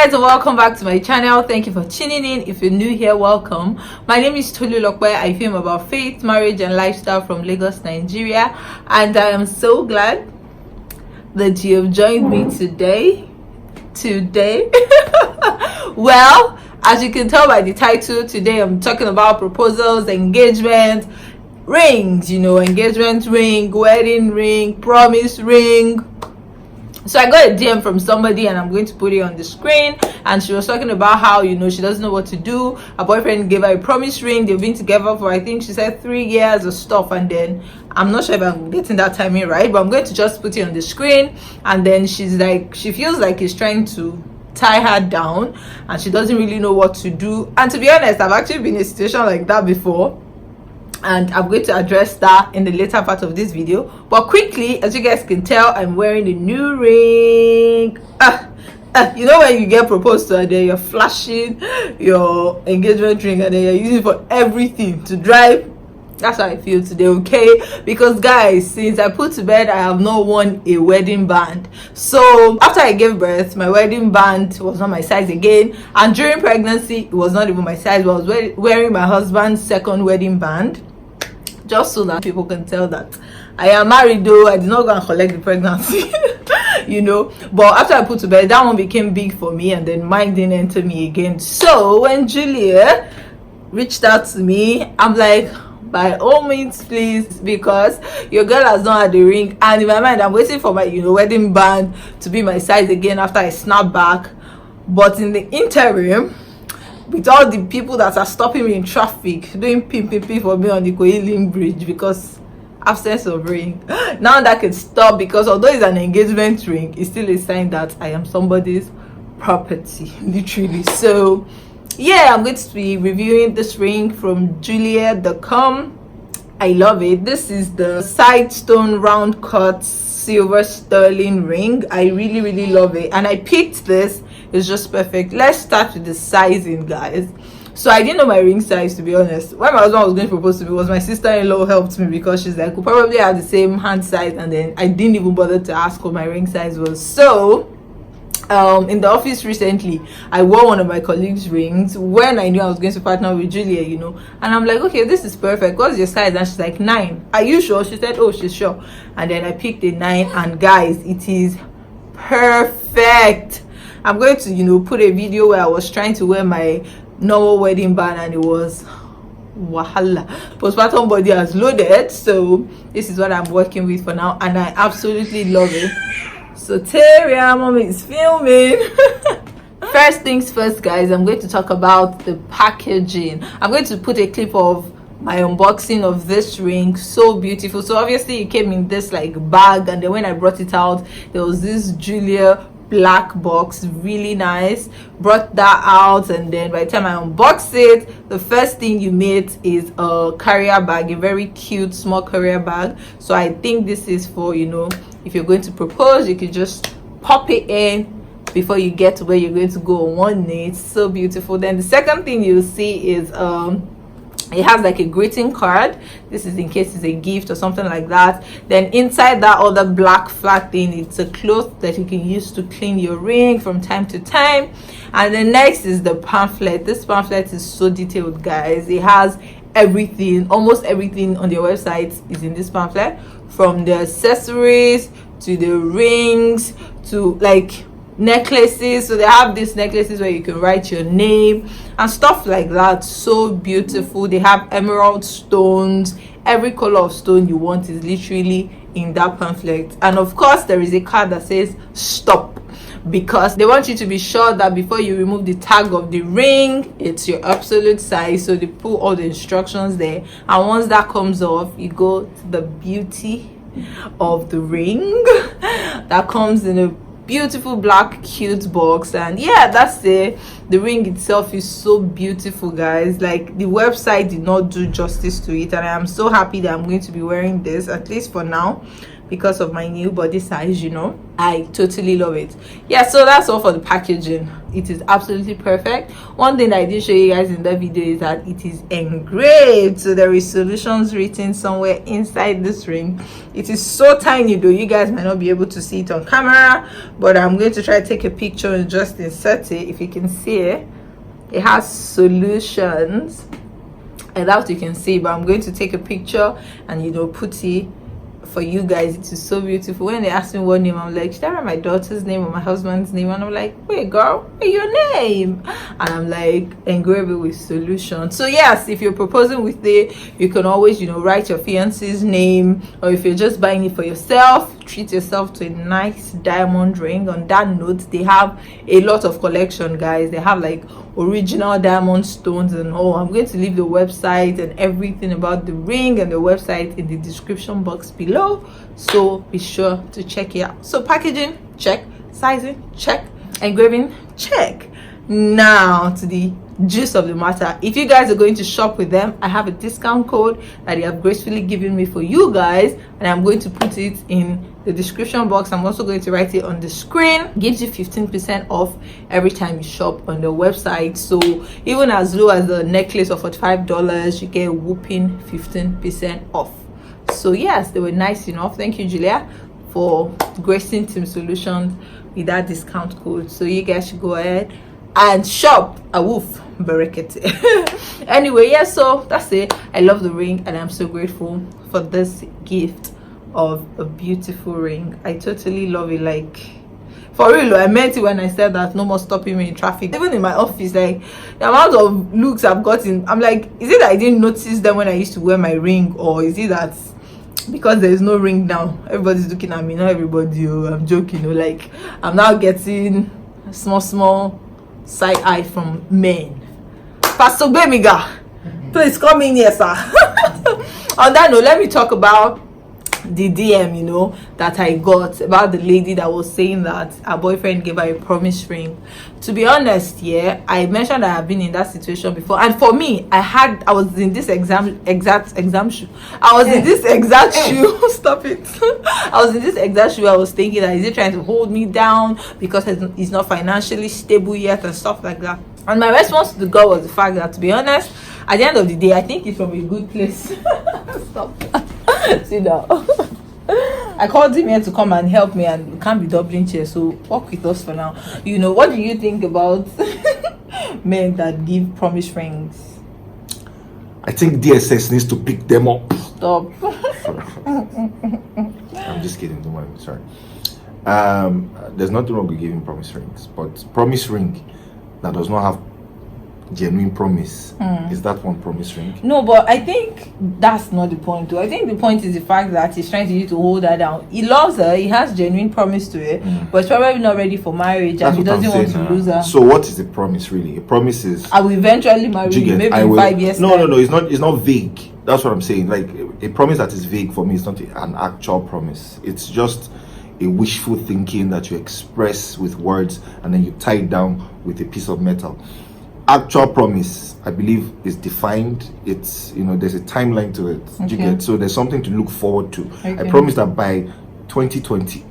guys, and welcome back to my channel. Thank you for tuning in. If you're new here, welcome. My name is Tolulope. I film about faith, marriage and lifestyle from Lagos, Nigeria, and I am so glad that you have joined me today. Well, as you can tell by the title, today I'm talking about proposals, engagement, rings, engagement ring, wedding ring, promise ring. So I got a DM from somebody, and I'm going to put it on the screen, and she was talking about how she doesn't know what to do. Her boyfriend gave her a promise ring. They've been together for, I think she said 3 years or stuff, and then I'm not sure if I'm getting that timing right, but I'm going to just put it on the screen. And then she's like, she feels like he's trying to tie her down and she doesn't really know what to do. And to be honest, I've actually been in a situation like that before, and I'm going to address that in the later part of this video. But quickly, as you guys can tell, I'm wearing a new ring. When you get proposed to and then you're flashing your engagement ring and then you're using it for everything to drive. That's how I feel today, okay? Because guys, since I put to bed, I have not worn a wedding band. So after I gave birth, my wedding band was not my size again, and during pregnancy it was not even my size, but I was wearing my husband's second wedding band, just so that people can tell that I am married, though I did not go and collect the pregnancy. But after I put to bed, that one became big for me, and then mine didn't enter me again. So when Jeulia reached out to me, I'm like, by all means, please, because your girl has not had the ring, and in my mind I'm waiting for my wedding band to be my size again after I snap back. But in the interim, with all the people that are stopping me in traffic doing pimp for me on the Koilin bridge because absence of ring, now that can stop, because although it's an engagement ring, it's still a sign that I am somebody's property, literally. So yeah, I'm going to be reviewing this ring from Jeulia.com. I love it. This is the side stone round cut silver sterling ring. I really love it, and I picked this. It's just perfect. Let's start with the sizing, guys. So I didn't know my ring size, to be honest. When my husband was going to propose to me, was my sister-in-law helped me, because she's like, we probably have the same hand size, and then I didn't even bother to ask what my ring size was. So in the office recently, I wore one of my colleagues' rings when I knew I was going to partner with Jeulia, and I'm like, okay, this is perfect. What's your size? And she's like, 9. Are you sure? She said, oh, she's sure. And then I picked a 9, and guys, it is perfect. I'm going to put a video where I was trying to wear my normal wedding band, and it was wahala. Postpartum body has loaded, so this is what I'm working with for now, and I absolutely love it. So Teria, mommy is filming. First things first, guys, I'm going to talk about the packaging. I'm going to put a clip of my unboxing of this ring. So beautiful. So obviously it came in this like bag, and then when I brought it out, there was this Jeulia black box, really nice. Brought that out, and then by the time I unboxed it, the first thing you meet is a carrier bag, a very cute small carrier bag. So I think this is for if you're going to propose, you could just pop it in before you get to where you're going to go on one knee. It's so beautiful. Then the second thing you'll see is it has like a greeting card. This is in case it's a gift or something like that. Then inside that other black flat thing, it's a cloth that you can use to clean your ring from time to time. And then next is the pamphlet. This pamphlet is so detailed, guys. It has everything, almost everything on their website is in this pamphlet, from the accessories to the rings to like necklaces. So they have these necklaces where you can write your name and stuff like that. So beautiful. They have emerald stones. Every color of stone you want is literally in that pamphlet. And of course there is a card that says stop, because they want you to be sure that before you remove the tag of the ring, it's your absolute size. So they put all the instructions there, and once that comes off, you go to the beauty of the ring that comes in a beautiful black cute box. And yeah, that's it. The ring itself is so beautiful, guys. Like, the website did not do justice to it, and I am so happy that I'm going to be wearing this, at least for now, because of my new body size, you know. I totally love it. Yeah, so that's all for the packaging. It is absolutely perfect. One thing that I did show you guys in the video is that it is engraved, so there is solutions written somewhere inside this ring. It is so tiny though, you guys might not be able to see it on camera, but I'm going to try to take a picture and just insert it. If you can see it, it has solutions, and that's what you can see, but I'm going to take a picture and, you know, put it for you guys. It is so beautiful. When they ask me what name, I'm like, should I write my daughter's name or my husband's name? And I'm like, wait girl, what's your name? And I'm like, engrave it with solution. So yes, if you're proposing with it, you can always, you know, write your fiance's name, or if you're just buying it for yourself, treat yourself to a nice diamond ring. On that note, they have a lot of collection, guys. They have like original diamond stones and all. I'm going to leave the website and everything about the ring and the website in the description box below, so be sure to check it out. So packaging, check. Sizing, check. Engraving, check. Now to the gist of the matter. If you guys are going to shop with them, I have a discount code that they have gracefully given me for you guys, and I'm going to put it in the description box. I'm also going to write it on the screen. Gives you 15% off every time you shop on the website. So even as low as the necklace of $45, you get a whooping 15% off. So yes, they were nice enough. Thank you, Jeulia, for gracing Team Solutions with that discount code. So you guys should go ahead and shop. A woof berekete. Anyway, yeah, so that's it. I love the ring, and I'm so grateful for this gift of a beautiful ring. I totally love it. Like, for real, I meant it when I said that no more stopping me in traffic. Even in my office, like, the amount of looks I've gotten, I'm like, is it that I didn't notice them when I used to wear my ring, or is it that because there is no ring now, everybody's looking at me? Not everybody, oh, I'm joking, oh, like, I'm now getting small side eye from men. Pastor Gbemiga, please come in here, sir. On that note, let me talk about the DM, you know, that I got about the lady that was saying that her boyfriend gave her a promise ring. To be honest, yeah, I mentioned that I've been in that situation before, and for me, I was in this exact shoe. I was in this exact shoe. Stop it. I was in this exact shoe. I was thinking that, is he trying to hold me down because he's not financially stable yet and stuff like that? And my response to the girl was the fact that, to be honest, at the end of the day, I think it's from a good place. Stop. See now. I called him here to come and help me, and we can't be doubling chairs, so walk with us for now. You know, what do you think about men that give promise rings? I think DSS needs to pick them up. Stop. I'm just kidding, don't worry, sorry. There's nothing wrong with giving promise rings, but promise ring that does not have genuine promise, is that one promise ring? No, but I think that's not the point though. I think the point is the fact that he's trying to you to hold her down. He loves her, he has genuine promise to it, but he's probably not ready for marriage, and he doesn't want to lose her. So what is the promise really? A promise is, I will eventually marry you, maybe in 5 years. No, it's not vague. That's what I'm saying. Like, a promise that is vague for me is not an actual promise. It's just a wishful thinking that you express with words, and then you tie it down with a piece of metal. Actual promise, I believe, is defined. It's, you know, there's a timeline to it. Okay. You get? So there's something to look forward to. Okay. I promise that by 2020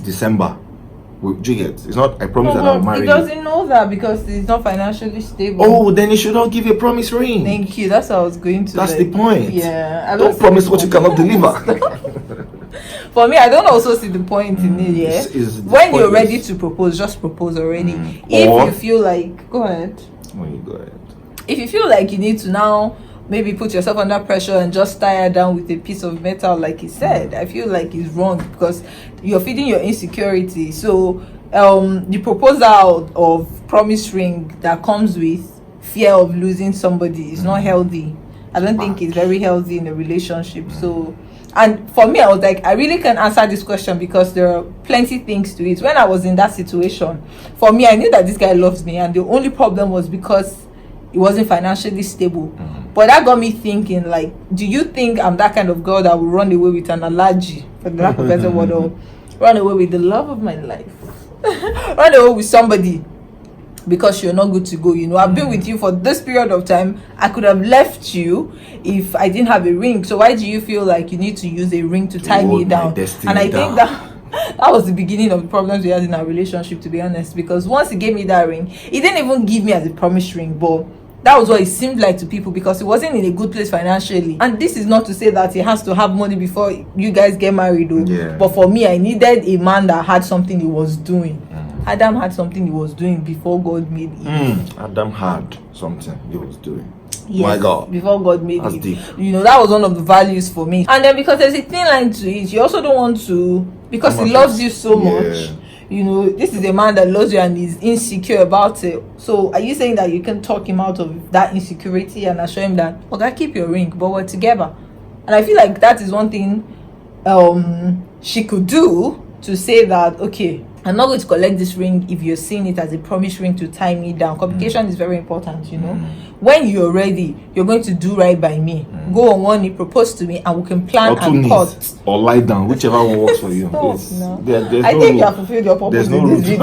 December, you get? It's not, I promise that I'll marry you. He doesn't know that because he's not financially stable. Oh, then you should not give you a promise ring. Thank you, that's what I was going to. That's the point. Yeah, don't promise what you cannot deliver. For me, I don't also see the point in it. Yeah, when you're ready to propose, just propose already. If you feel like, go ahead. When you go ahead. If you feel like you need to now maybe put yourself under pressure and just tie her down with a piece of metal, like he said, I feel like it's wrong because you're feeding your insecurity. So the proposal of promise ring that comes with fear of losing somebody is not healthy. I don't think it's very healthy in a relationship. So, and for me, I was like, I really can't answer this question because there are plenty things to it. When I was in that situation, for me, I knew that this guy loves me, and the only problem was because he wasn't financially stable. But that got me thinking, like, do you think I'm that kind of girl that will run away with an allergy, for the lack of a better word, or run away with the love of my life? Run away with somebody because you're not good to go. I've been with you for this period of time. I could have left you if I didn't have a ring. So why do you feel like you need to use a ring to tie me down? And I think that was the beginning of the problems we had in our relationship, to be honest, because once he gave me that ring, he didn't even give me as a promise ring, but that was what it seemed like to people, because he wasn't in a good place financially. And this is not to say that he has to have money before you guys get married, though. Yeah. But for me, I needed a man that had something he was doing. Adam had something he was doing before God made Eve. Adam had something he was doing. Yes, my God, before God made that's it. deep. That was one of the values for me. And then because there's a thin line to it, you also don't want to, because he loves you so much. This is a man that loves you and is insecure about it. So are you saying that you can talk him out of that insecurity and assure him that, okay, keep your ring, but we're together? And I feel like that is one thing she could do, to say that, okay, I'm not going to collect this ring if you're seeing it as a promise ring to tie me down. Communication is very important, When you're ready, you're going to do right by me. Go on one knee, propose to me, and we can plan and cut. Or lie down, whichever one works for you. I think you have fulfilled your purpose. There's no in this rules. video.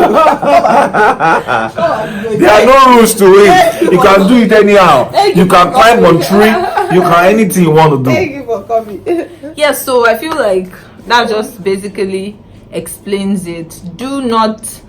There are no rules to it. You can do it anyhow. You can climb on tree. You can anything you want to do. Thank you for coming. Yes, so I feel like that just basically explains it. Do not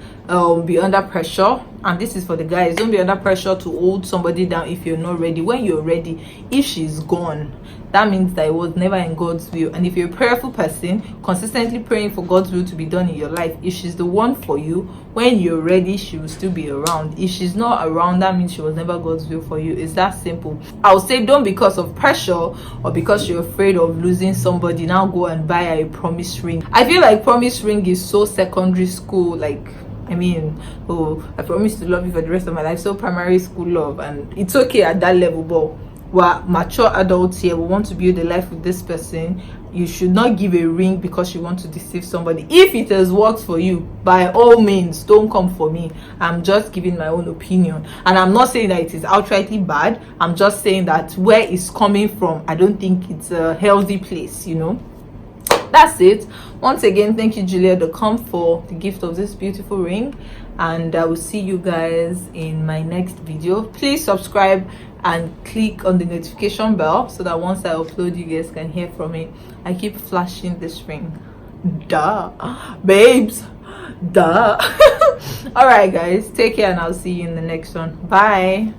be under pressure, and this is for the guys. Don't be under pressure to hold somebody down if you're not ready. When you're ready, if she's gone, that means that it was never in God's will. And if you're a prayerful person, consistently praying for God's will to be done in your life, if she's the one for you, when you're ready, she will still be around. If she's not around, that means she was never God's will for you. It's that simple. I would say, don't, because of pressure or because you're afraid of losing somebody, now go and buy a promise ring. I feel like promise ring is so secondary school. I promise to love you for the rest of my life. So primary school love, and it's okay at that level, but we're mature adults here. We want to build a life with this person. You should not give a ring because you want to deceive somebody. If it has worked for you, by all means, don't come for me. I'm just giving my own opinion, and I'm not saying that it is outrightly bad. I'm just saying that where it's coming from, I don't think it's a healthy place. That's it. Once again, thank you, Jeulia.com, for the gift of this beautiful ring, and I will see you guys in my next video. Please subscribe and click on the notification bell so that once I upload, you guys can hear from me. I keep flashing this ring. Duh, babes, duh. All right, guys, take care, and I'll see you in the next one. Bye.